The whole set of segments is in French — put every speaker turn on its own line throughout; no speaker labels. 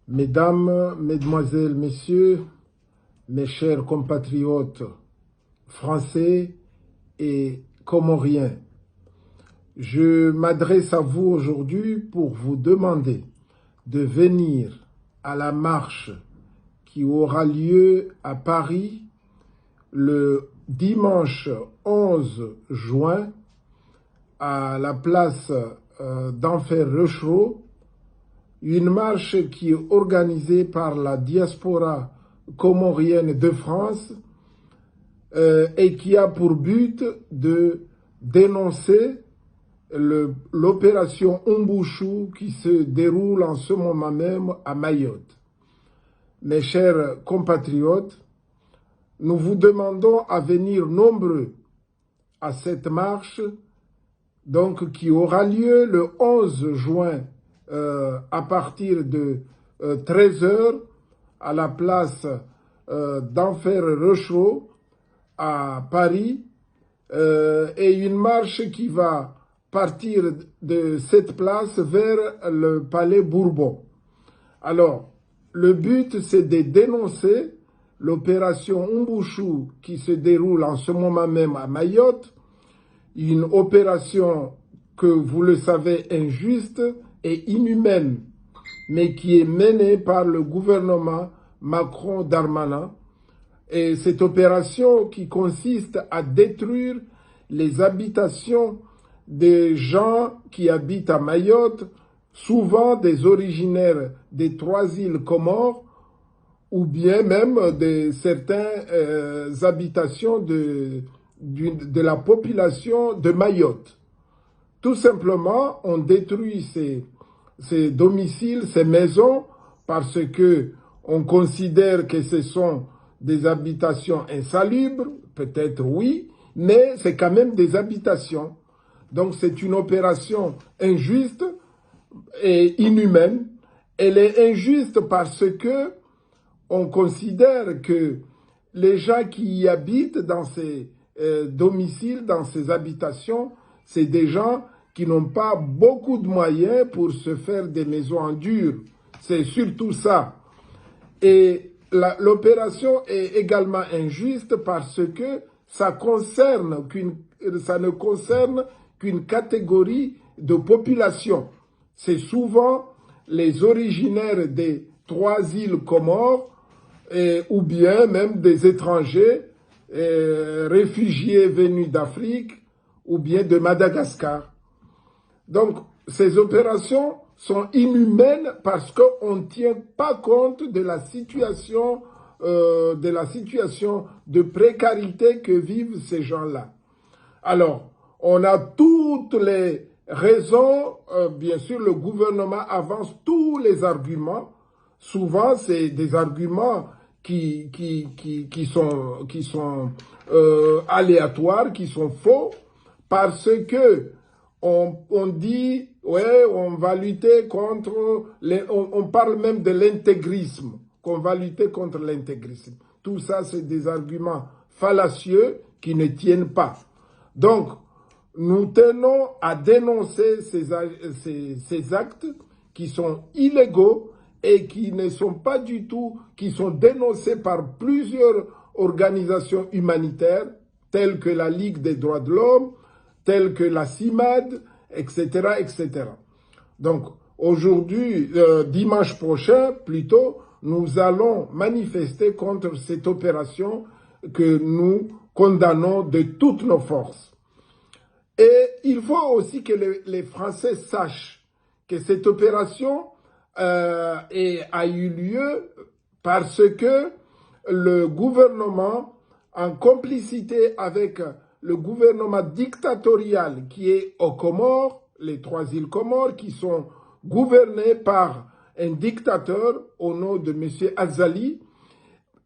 Mesdames, Mesdemoiselles, Messieurs, mes chers compatriotes français et comoriens, je m'adresse à vous aujourd'hui pour vous demander de venir à la marche qui aura lieu à Paris le dimanche 11 juin à la place d'Enfer Rochereau, une marche qui est organisée par la diaspora comorienne de France et qui a pour but de dénoncer l'opération Umbushu qui se déroule en ce moment même à Mayotte. Mes chers compatriotes, nous vous demandons à venir nombreux à cette marche donc, qui aura lieu le 11 juin à partir de 13 h à la place d'Enfer Rochereau à Paris et une marche qui va partir de cette place vers le palais Bourbon. Alors, le but c'est de dénoncer l'opération Umbushu qui se déroule en ce moment même à Mayotte, une opération que vous le savez injuste et inhumaine, mais qui est menée par le gouvernement Macron-Darmanin. Et cette opération qui consiste à détruire les habitations des gens qui habitent à Mayotte, souvent des originaires des 3 îles Comores, ou bien même de certaines habitations de la population de Mayotte. Tout simplement, on détruit ces domiciles, ces maisons, parce que on considère que ce sont des habitations insalubres, peut-être oui, mais c'est quand même des habitations. Donc c'est une opération injuste et inhumaine. Elle est injuste parce que on considère que les gens qui y habitent dans ces domiciles, dans ces habitations, c'est des gens qui n'ont pas beaucoup de moyens pour se faire des maisons en dur. C'est surtout ça. Et l'opération est également injuste parce que ça ne concerne qu'une catégorie de population. C'est souvent les originaires des 3 îles Comores ou bien même des étrangers réfugiés venus d'Afrique ou bien de Madagascar. Donc, ces opérations sont inhumaines parce qu'on ne tient pas compte de la situation de précarité que vivent ces gens-là. Alors, on a toutes les raisons, bien sûr, le gouvernement avance tous les arguments. Souvent, c'est des arguments qui sont aléatoires, qui sont faux, parce que on dit, ouais, on va lutter contre, on parle même de l'intégrisme, qu'on va lutter contre l'intégrisme. Tout ça, c'est des arguments fallacieux qui ne tiennent pas. Donc, nous tenons à dénoncer ces actes qui sont illégaux et qui ne sont pas du tout, qui sont dénoncés par plusieurs organisations humanitaires, telles que la Ligue des droits de l'homme, telles que la CIMAD, etc., etc. Donc, aujourd'hui, dimanche prochain, plutôt, nous allons manifester contre cette opération que nous condamnons de toutes nos forces. Et il faut aussi que les Français sachent que cette opération a eu lieu parce que le gouvernement, en complicité avec le gouvernement dictatorial qui est aux Comores, les 3 îles Comores, qui sont gouvernées par un dictateur au nom de M. Azali.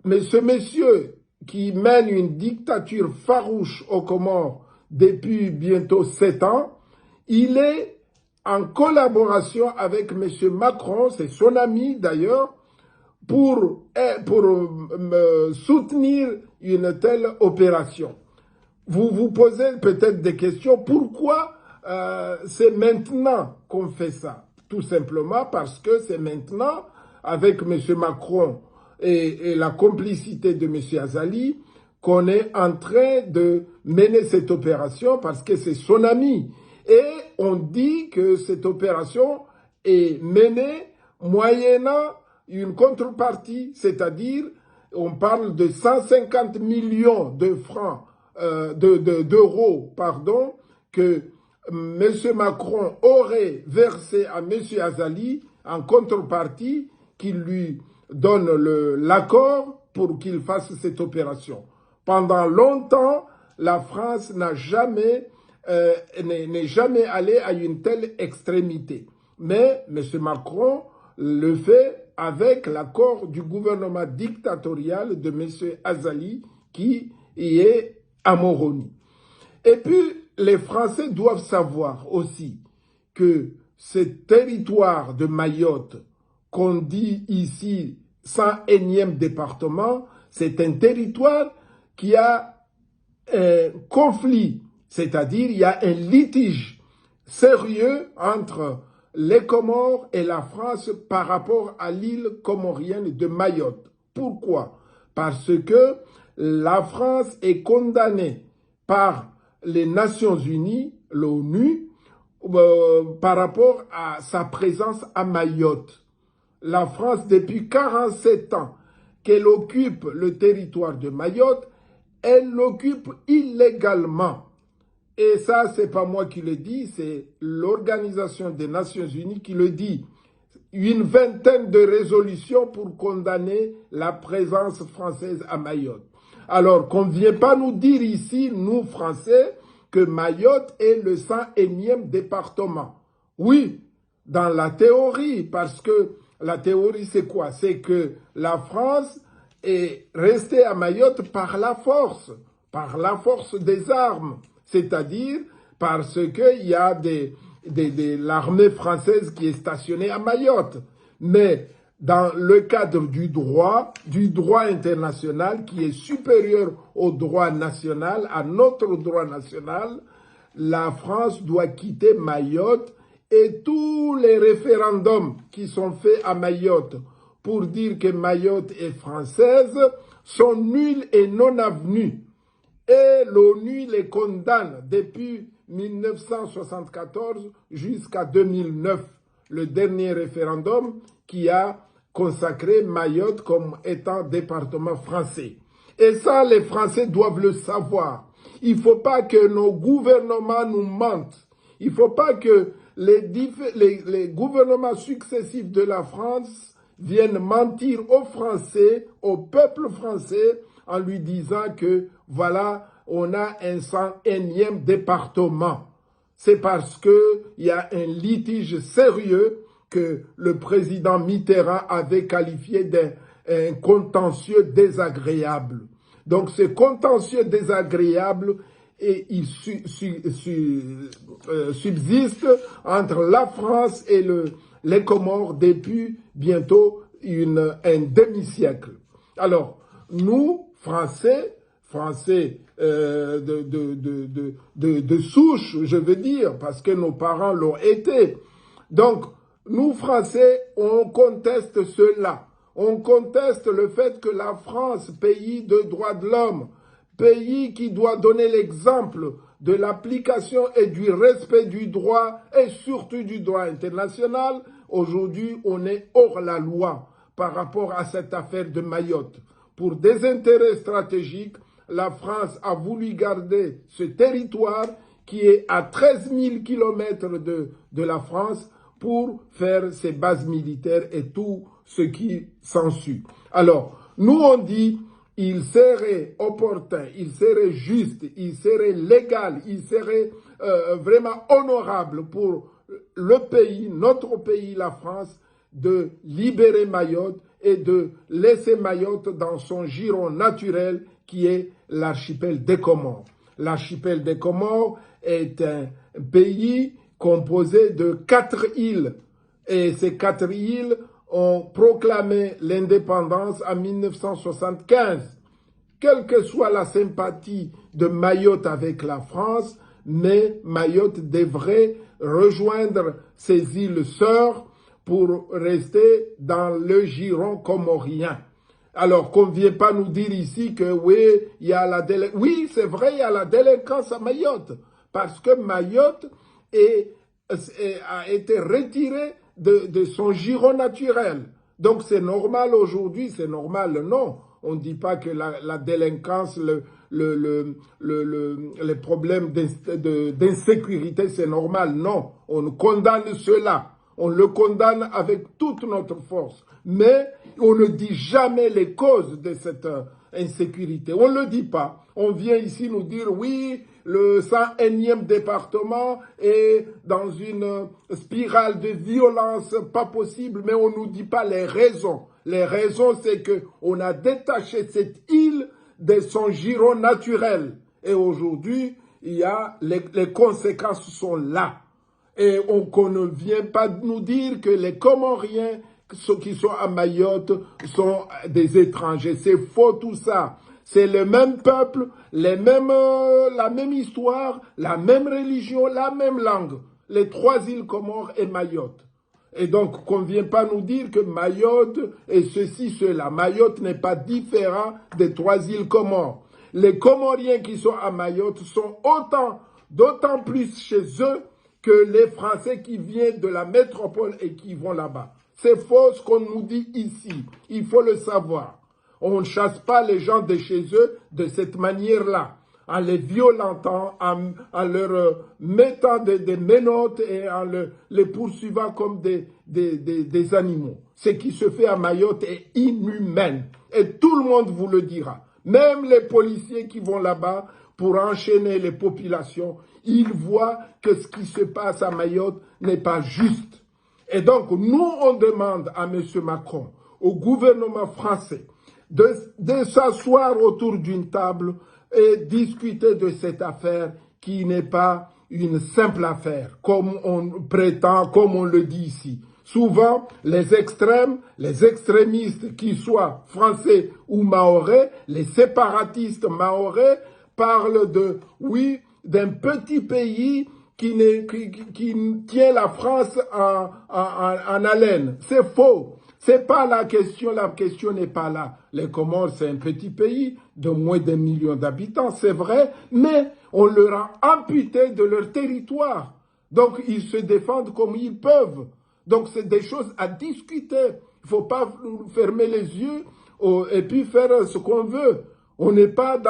Mais ce monsieur qui mène une dictature farouche aux Comores depuis bientôt 7 ans, il est en collaboration avec M. Macron, c'est son ami d'ailleurs, pour soutenir une telle opération. Vous vous posez peut-être des questions, pourquoi c'est maintenant qu'on fait ça? Tout simplement parce que c'est maintenant avec M. Macron et la complicité de M. Azali, qu'on est en train de mener cette opération parce que c'est son ami. Et on dit que cette opération est menée moyennant une contrepartie, c'est-à-dire on parle de 150 millions de francs, d'euros, pardon, que M. Macron aurait versé à M. Azali en contrepartie qui lui donne l'accord pour qu'il fasse cette opération. Pendant longtemps, la France n'est jamais allée à une telle extrémité. Mais M. Macron le fait avec l'accord du gouvernement dictatorial de M. Azali qui y est à Moroni. Et puis, les Français doivent savoir aussi que ce territoire de Mayotte, qu'on dit ici 101e département, c'est un territoire qui a un conflit, c'est-à-dire il y a un litige sérieux entre les Comores et la France par rapport à l'île comorienne de Mayotte. Pourquoi? Parce que la France est condamnée par les Nations Unies, l'ONU, par rapport à sa présence à Mayotte. La France, depuis 47 ans qu'elle occupe le territoire de Mayotte, elle l'occupe illégalement. Et ça, c'est pas moi qui le dis, c'est l'Organisation des Nations Unies qui le dit. Une vingtaine de résolutions pour condamner la présence française à Mayotte. Alors qu'on ne vient pas nous dire ici, nous Français, que Mayotte est le 101e département. Oui, dans la théorie, parce que la théorie c'est quoi? C'est que la France est restée à Mayotte par la force des armes. C'est-à-dire parce qu'il y a l'armée française qui est stationnée à Mayotte. Mais dans le cadre du droit international qui est supérieur au droit national, à notre droit national, la France doit quitter Mayotte et tous les référendums qui sont faits à Mayotte pour dire que Mayotte est française sont nuls et non avenus. Et l'ONU les condamne depuis 1974 jusqu'à 2009, le dernier référendum qui a consacré Mayotte comme étant département français. Et ça, les Français doivent le savoir. Il ne faut pas que nos gouvernements nous mentent. Il ne faut pas que les gouvernements successifs de la France viennent mentir aux Français, au peuple français, en lui disant que voilà, on a un 101e département. C'est parce qu'il y a un litige sérieux que le président Mitterrand avait qualifié d'un contentieux désagréable. Donc ce contentieux désagréable, il subsiste entre la France et les Comores depuis bientôt un demi-siècle. Alors, nous, Français de souche, je veux dire, parce que nos parents l'ont été. Donc, nous, Français, on conteste cela. On conteste le fait que la France, pays de droits de l'homme, pays qui doit donner l'exemple de l'application et du respect du droit et surtout du droit international, aujourd'hui, on est hors la loi par rapport à cette affaire de Mayotte. Pour des intérêts stratégiques, la France a voulu garder ce territoire qui est à 13 000 km de la France pour faire ses bases militaires et tout ce qui s'ensuit. Alors, nous on dit, il serait opportun, il serait juste, il serait légal, il serait vraiment honorable pour le pays, notre pays, la France, de libérer Mayotte et de laisser Mayotte dans son giron naturel qui est l'archipel des Comores. L'archipel des Comores est un pays composé de 4 îles et ces 4 îles ont proclamé l'indépendance en 1975. Quelle que soit la sympathie de Mayotte avec la France, mais Mayotte devrait rejoindre ces îles sœurs pour rester dans le giron comorien. Alors qu'on ne vient pas nous dire ici que oui, il y a la délinquance. Oui, c'est vrai, il y a la délinquance à Mayotte, parce que Mayotte a été retirée de son giron naturel. Donc c'est normal aujourd'hui, c'est normal, non. On ne dit pas que la délinquance, les problèmes d'insécurité, c'est normal. Non, on condamne cela. On le condamne avec toute notre force. Mais on ne dit jamais les causes de cette insécurité. On ne le dit pas. On vient ici nous dire, oui, le 101e département est dans une spirale de violence pas possible, mais on ne nous dit pas les raisons. Les raisons, c'est qu'on a détaché cette île de son giron naturel. Et aujourd'hui, les conséquences sont là. Et qu'on ne vient pas nous dire que les Comoriens qui sont à Mayotte sont des étrangers. C'est faux tout ça. C'est le même peuple, la même histoire, la même religion, la même langue. Les 3 îles Comores et Mayotte. Et donc, qu'on ne vient pas nous dire que Mayotte est ceci, cela. Mayotte n'est pas différent des 3 îles Comores. Les Comoriens qui sont à Mayotte sont d'autant plus chez eux que les Français qui viennent de la métropole et qui vont là-bas. C'est faux ce qu'on nous dit ici. Il faut le savoir. On ne chasse pas les gens de chez eux de cette manière-là, en les violentant, en leur mettant des menottes et en les poursuivant comme des animaux. Ce qui se fait à Mayotte est inhumain. Et tout le monde vous le dira. Même les policiers qui vont là-bas pour enchaîner les populations, ils voient que ce qui se passe à Mayotte n'est pas juste. Et donc, nous, on demande à M. Macron, au gouvernement français, de s'asseoir autour d'une table et discuter de cette affaire qui n'est pas une simple affaire, comme on prétend, comme on le dit ici. Souvent, les extrêmes, les extrémistes, qu'ils soient français ou mahorais, les séparatistes mahorais, parlent d'un petit pays qui tient la France en haleine. C'est faux. C'est pas la question n'est pas là. Les Comores, c'est un petit pays de moins d'1 million d'habitants, c'est vrai, mais on leur a amputé de leur territoire. Donc, ils se défendent comme ils peuvent. Donc, c'est des choses à discuter. Il ne faut pas fermer les yeux et puis faire ce qu'on veut. On n'est pas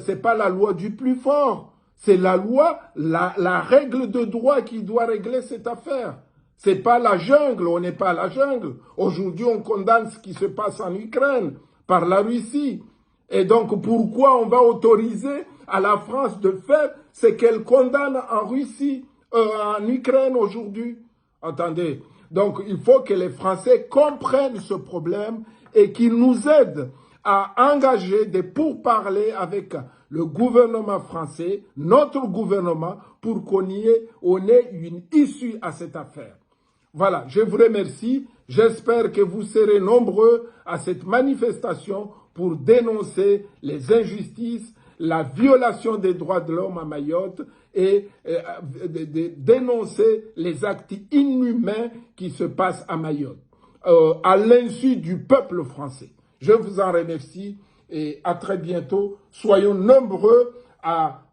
c'est pas la loi du plus fort. C'est la loi, la règle de droit qui doit régler cette affaire. C'est pas la jungle, on n'est pas à la jungle. Aujourd'hui, on condamne ce qui se passe en Ukraine par la Russie. Et donc, pourquoi on va autoriser à la France de faire ce qu'elle condamne en Russie, en Ukraine aujourd'hui? Attendez. Donc, il faut que les Français comprennent ce problème et qu'ils nous aident à engager des pourparlers avec le gouvernement français, notre gouvernement, pour qu'on ait une issue à cette affaire. Voilà, je vous remercie. J'espère que vous serez nombreux à cette manifestation pour dénoncer les injustices, la violation des droits de l'homme à Mayotte et dénoncer les actes inhumains qui se passent à Mayotte, à l'insu du peuple français. Je vous en remercie et à très bientôt. Soyons nombreux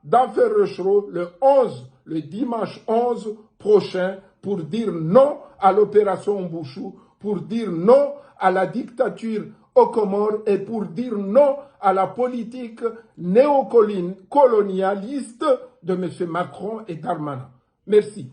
dans Ferrochereau le dimanche 11 prochain pour dire non à l'opération Mbouchou, pour dire non à la dictature aux Comores et pour dire non à la politique néocolonialiste de M. Macron et Darmanin. Merci.